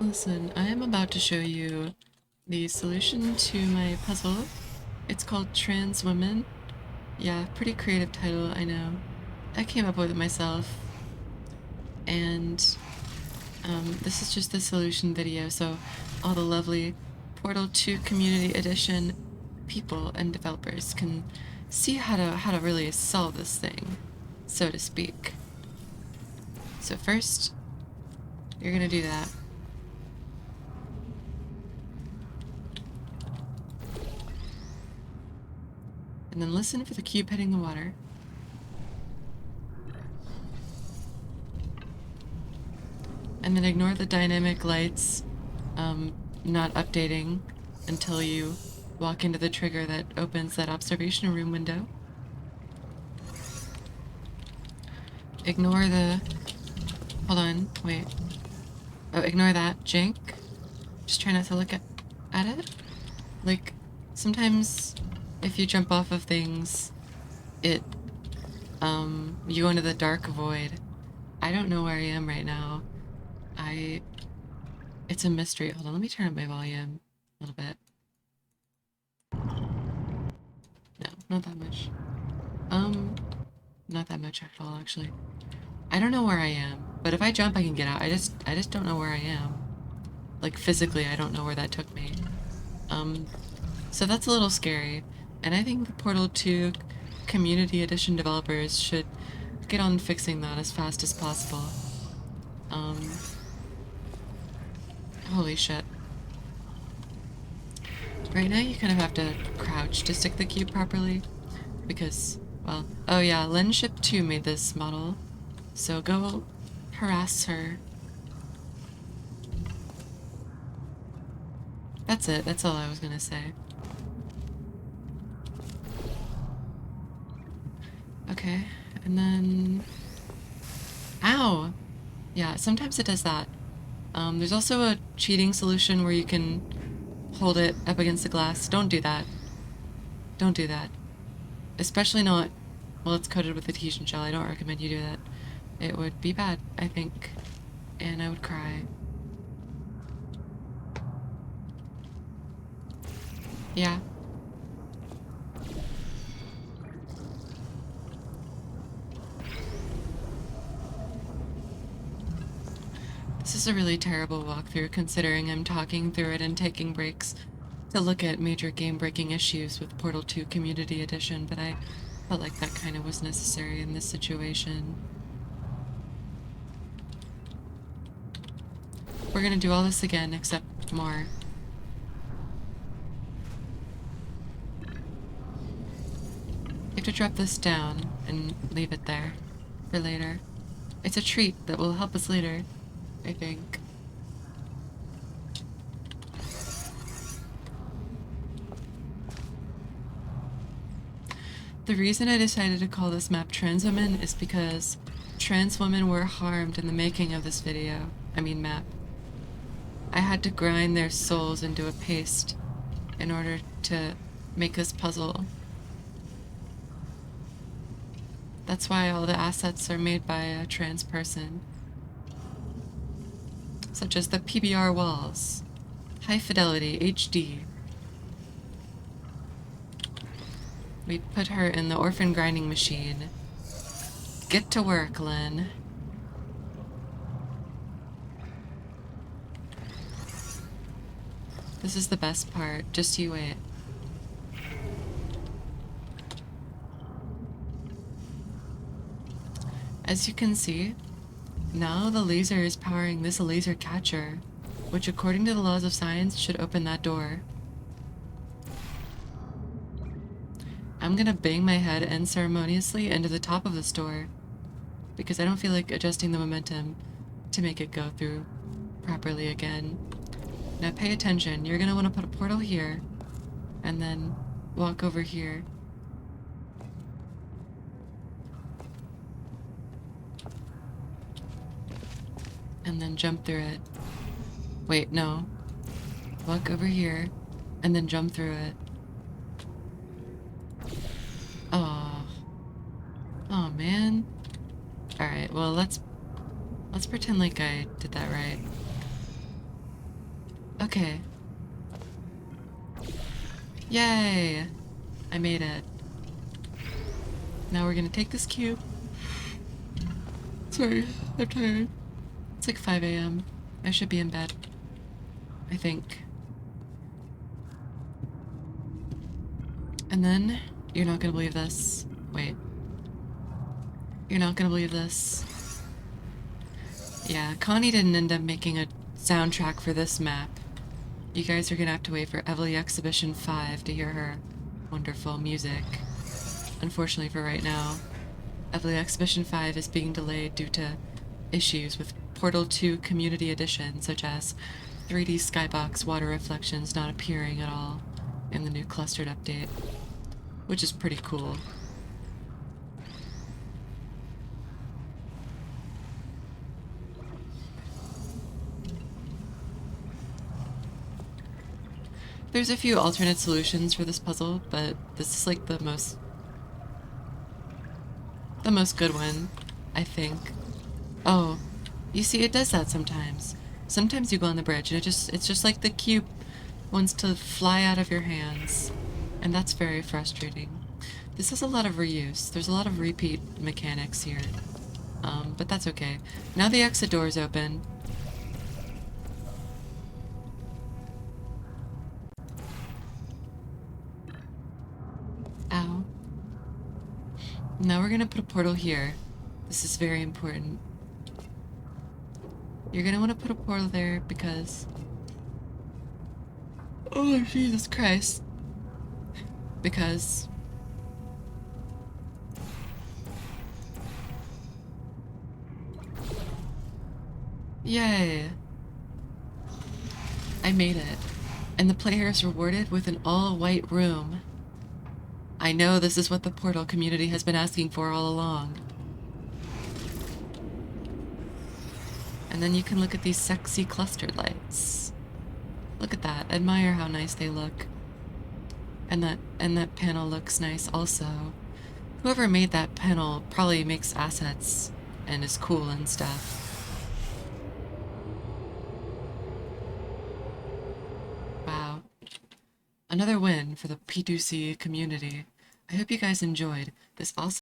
Listen, I am about to show you the solution to my puzzle. It's called Trans Women. Yeah, pretty creative title, I know. I came up with it myself. And this is just the solution video, so all the lovely Portal 2 Community Edition people and developers can see how to really solve this thing, so to speak. So first, you're gonna do that. And then listen for the cube hitting the water. And then ignore the dynamic lights not updating until you walk into the trigger that opens that observation room window. Ignore the... Hold on, wait. Oh, ignore that. Jank. Just try not to look at it. Like, sometimes if you jump off of things, it, you go into the dark void. I don't know where I am right now. It's a mystery. Hold on, let me turn up my volume a little bit. No, not that much. Not that much at all, actually. I don't know where I am, but if I jump, I can get out. I just don't know where I am. Like, physically, I don't know where that took me. So that's a little scary. And I think the Portal 2 Community Edition developers should get on fixing that as fast as possible. Holy shit. Right now you kind of have to crouch to stick the cube properly. Because, well, oh yeah, Lenship 2 made this model. So go harass her. That's it, that's all I was gonna say. Okay, and then... Ow! Yeah, sometimes it does that. There's also a cheating solution where you can hold it up against the glass. Don't do that. Don't do that. Especially not while it's coated with adhesion gel. I don't recommend you do that. It would be bad, I think. And I would cry. Yeah. This is a really terrible walkthrough considering I'm talking through it and taking breaks to look at major game-breaking issues with Portal 2 Community Edition, but I felt like that kind of was necessary in this situation. We're gonna do all this again, except more. You have to drop this down and leave it there for later. It's a treat that will help us later, I think. The reason I decided to call this map Trans Women is because trans women were harmed in the making of this video. I mean map. I had to grind their souls into a paste in order to make this puzzle. That's why all the assets are made by a trans person. Such as the PBR walls. High fidelity, HD. We put her in the orphan grinding machine. Get to work, Lynn. This is the best part. Just you wait. As you can see, now the laser is powering this laser catcher, which according to the laws of science should open that door. I'm gonna bang my head unceremoniously into the top of this door, because I don't feel like adjusting the momentum to make it go through properly again. Now pay attention, you're gonna want to put a portal here, and then walk over here. And then jump through it. Wait, no. Walk over here, and then jump through it. Oh. Oh, man. Alright, well, let's pretend like I did that right. Okay. Yay! I made it. Now we're gonna take this cube. Sorry, I'm tired. It's like 5 a.m. I should be in bed. I think. And then, you're not gonna believe this. Wait. You're not gonna believe this. Yeah, Connie didn't end up making a soundtrack for this map. You guys are gonna have to wait for Evely Exhibition 5 to hear her wonderful music. Unfortunately for right now, Evely Exhibition 5 is being delayed due to issues with Portal 2 Community Edition, such as 3D skybox water reflections not appearing at all in the new clustered update, which is pretty cool. There's a few alternate solutions for this puzzle, but this is like the most good one, I think. Oh, you see, it does that sometimes. Sometimes you go on the bridge and it's just like the cube wants to fly out of your hands, and that's very frustrating. This has a lot of reuse. There's a lot of repeat mechanics here, but that's okay. Now the exit door is open. Ow. Now we're gonna put a portal here. This is very important. You're gonna want to put a portal there because... Oh, Jesus Christ. Because... Yay! I made it. And the player is rewarded with an all-white room. I know this is what the Portal community has been asking for all along. And then you can look at these sexy clustered lights. Look at that. Admire how nice they look. And that panel looks nice also. Whoever made that panel probably makes assets and is cool and stuff. Wow. Another win for the P2C community. I hope you guys enjoyed. This also